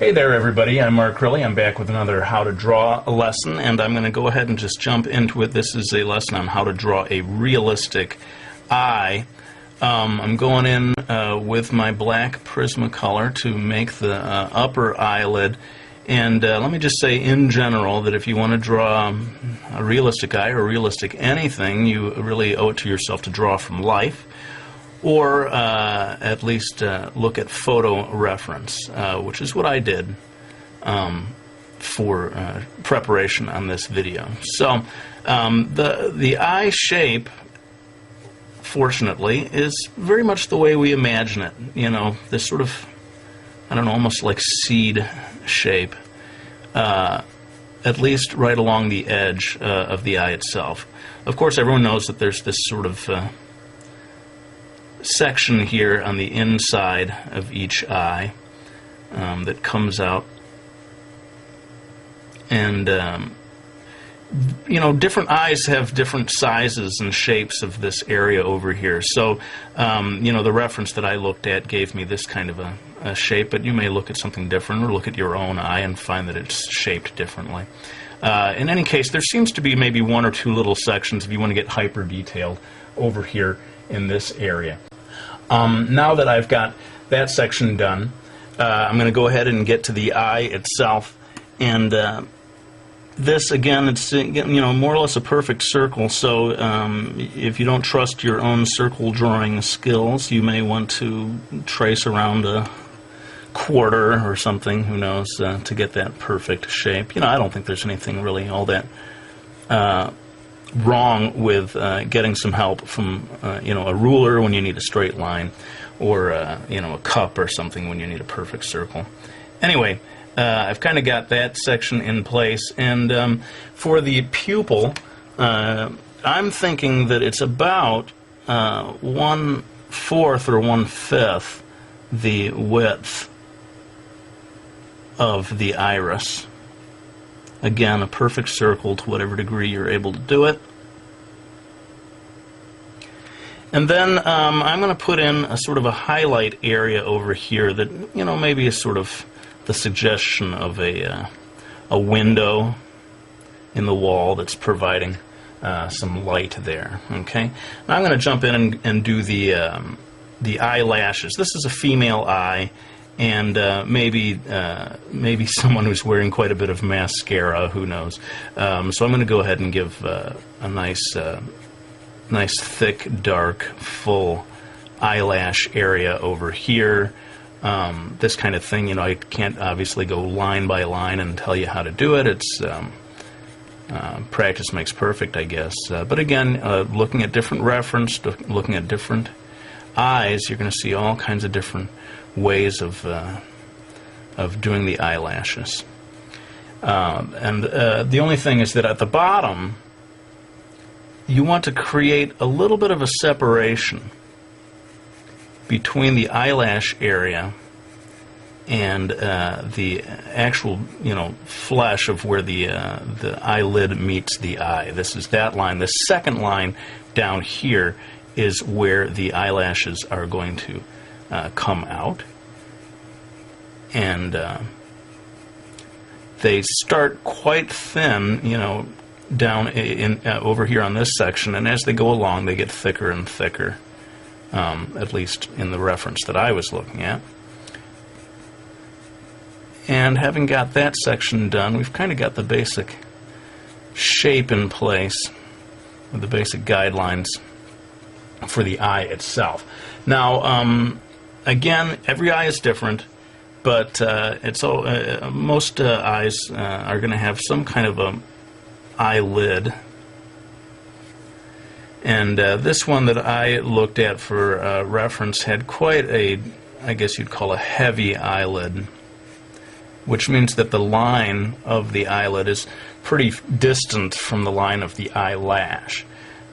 Hey there everybody, I'm Mark Curley. I'm back with another how to draw lesson, and I'm going to go ahead and just jump into it. This is a lesson on how to draw a realistic eye. I'm going in with my black Prismacolor to make the upper eyelid, and let me just say in general that if you want to draw a realistic eye or realistic anything, you really owe it to yourself to draw from life, or at least look at photo reference, which is what I did for preparation on this video. So the eye shape, fortunately, is very much the way we imagine it. You know, this sort of, I don't know, almost like seed shape, at least right along the edge of the eye itself. Of course, everyone knows that there's this sort of section here on the inside of each eye that comes out, and you know, different eyes have different sizes and shapes of this area over here. So you know, the reference that I looked at gave me this kind of a shape, but you may look at something different or look at your own eye and find that it's shaped differently. In any case, there seems to be maybe one or two little sections if you want to get hyper detailed over here in this area. Now that I've got that section done, I'm going to go ahead and get to the eye itself, and this again, it's, you know, more or less a perfect circle. So if you don't trust your own circle drawing skills, you may want to trace around a quarter or something, who knows, to get that perfect shape. You know, I don't think there's anything really all that wrong with getting some help from you know, a ruler when you need a straight line, or you know, a cup or something when you need a perfect circle. Anyway, I've kind of got that section in place, and for the pupil, I'm thinking that it's about 1/4 or 1/5 the width of the iris. Again, a perfect circle to whatever degree you're able to do it. And then I'm going to put in a sort of a highlight area over here that, you know, maybe is sort of the suggestion of a window in the wall that's providing some light there. Okay. Now I'm going to jump in and do the eyelashes. This is a female eye, and maybe someone who's wearing quite a bit of mascara, who knows. So I'm going to go ahead and give a nice thick, dark, full eyelash area over here. This kind of thing, you know, I can't obviously go line by line and tell you how to do it. It's practice makes perfect, I guess. But again, looking at different reference, looking at different eyes, you're going to see all kinds of different ways of doing the eyelashes. And the only thing is that at the bottom, you want to create a little bit of a separation between the eyelash area and the actual, you know, flesh of where the eyelid meets the eye. This is that line. The second line down here is where the eyelashes are going to come out, and they start quite thin, you know, down in over here on this section, and as they go along, they get thicker and thicker. At least in the reference that I was looking at. And having got that section done, we've kind of got the basic shape in place, with the basic guidelines for the eye itself. Now, again, every eye is different, but most eyes are going to have some kind of a eyelid. And this one that I looked at for reference had quite a, I guess you'd call a heavy eyelid, which means that the line of the eyelid is pretty distant from the line of the eyelash.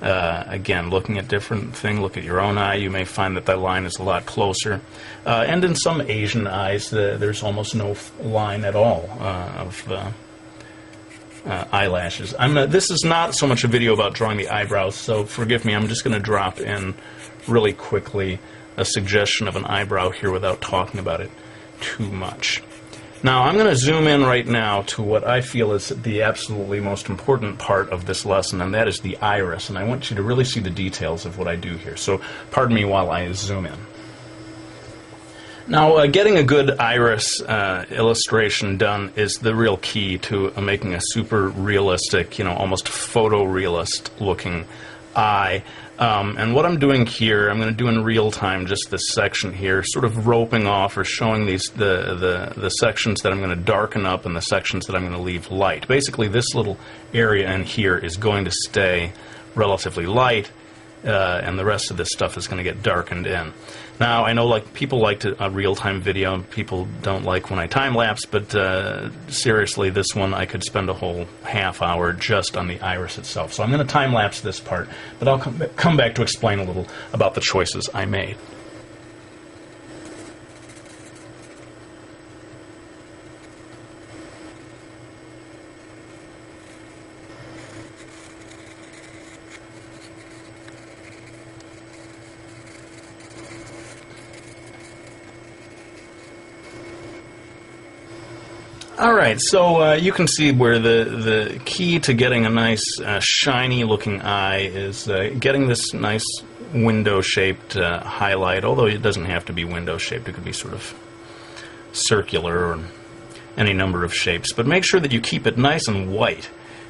Again, looking at different things, look at your own eye, you may find that that line is a lot closer. And in some Asian eyes, there's almost no line at all of eyelashes. This is not so much a video about drawing the eyebrows, so forgive me, I'm just going to drop in really quickly a suggestion of an eyebrow here without talking about it too much. Now I'm going to zoom in right now to what I feel is the absolutely most important part of this lesson, and that is the iris. And I want you to really see the details of what I do here. So pardon me while I zoom in. Now, getting a good iris illustration done is the real key to making a super realistic, almost photorealist looking eye. And what I'm doing here, I'm going to do in real time just this section here, sort of roping off or showing the sections that I'm going to darken up and the sections that I'm going to leave light. Basically, this little area in here is going to stay relatively light, and the rest of this stuff is going to get darkened in. Now, I know people like a real-time video, and people don't like when I time-lapse, but seriously, this one I could spend a whole half hour just on the iris itself. So I'm going to time-lapse this part, but I'll come back to explain a little about the choices I made. Alright, so you can see where the key to getting a nice shiny looking eye is getting this nice window shaped highlight, although it doesn't have to be window shaped, it could be sort of circular or any number of shapes. But make sure that you keep it nice and white,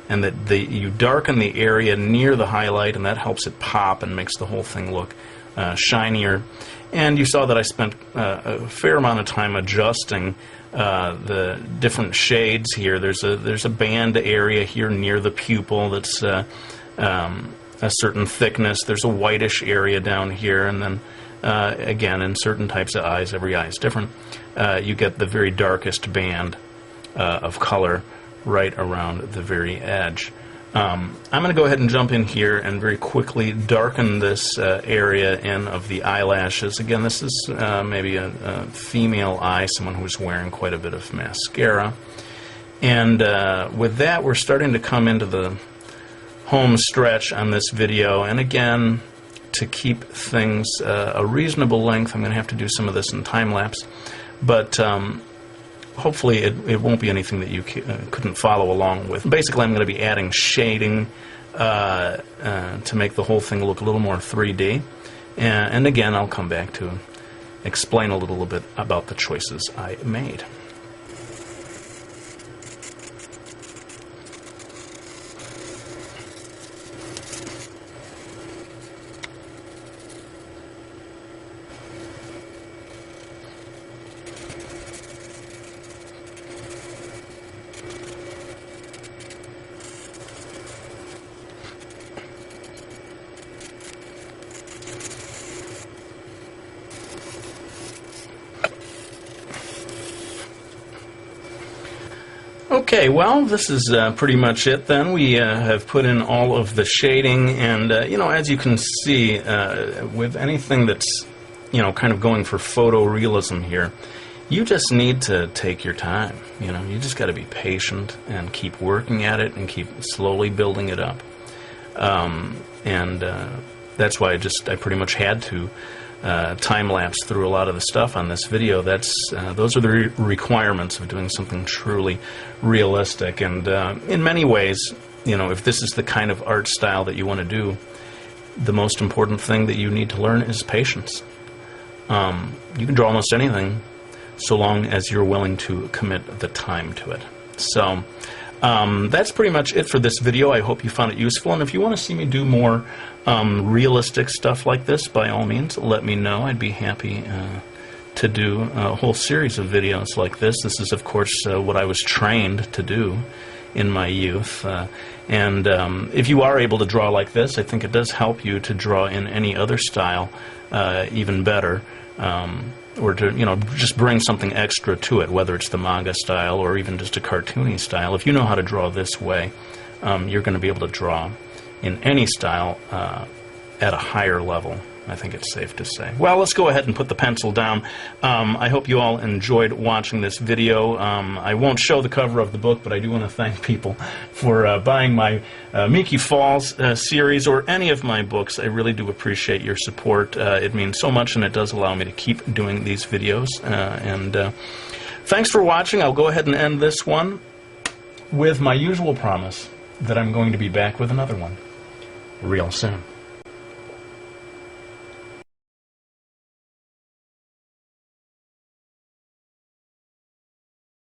and that you darken the area near the highlight, and that helps it pop and makes the whole thing look shinier. And you saw that I spent a fair amount of time adjusting the different shades here. There's a band area here near the pupil that's a certain thickness. There's a whitish area down here, and then again, in certain types of eyes, every eye is different, you get the very darkest band of color right around the very edge. I'm going to go ahead and jump in here and very quickly darken this area in of the eyelashes. Again, this is maybe a female eye, someone who's wearing quite a bit of mascara. And with that, we're starting to come into the home stretch on this video. And again, to keep things a reasonable length, I'm going to have to do some of this in time-lapse. But hopefully it won't be anything that you couldn't follow along with. Basically, I'm going to be adding shading to make the whole thing look a little more 3D. And again, I'll come back to explain a little bit about the choices I made. Okay, well, this is pretty much it then. We have put in all of the shading, and as you can see, with anything that's kind of going for photorealism here, you just need to take your time. You just got to be patient and keep working at it and keep slowly building it up. And that's why I pretty much had to time-lapse through a lot of the stuff on this video. Those are the requirements of doing something truly realistic. And in many ways, if this is the kind of art style that you want to do, the most important thing that you need to learn is patience. You can draw almost anything so long as you're willing to commit the time to it. So that's pretty much it for this video. I hope you found it useful, and if you want to see me do more realistic stuff like this, by all means, let me know. I'd be happy to do a whole series of videos like this. This is, of course, what I was trained to do in my youth. And if you are able to draw like this, I think it does help you to draw in any other style even better. Or to just bring something extra to it, whether it's the manga style or even just a cartoony style. If you know how to draw this way, you're going to be able to draw in any style at a higher level. I think it's safe to say. Well, let's go ahead and put the pencil down. I hope you all enjoyed watching this video. I won't show the cover of the book, but I do want to thank people for buying my Miki Falls series or any of my books. I really do appreciate your support. It means so much, and it does allow me to keep doing these videos. Thanks for watching. I'll go ahead and end this one with my usual promise that I'm going to be back with another one real soon.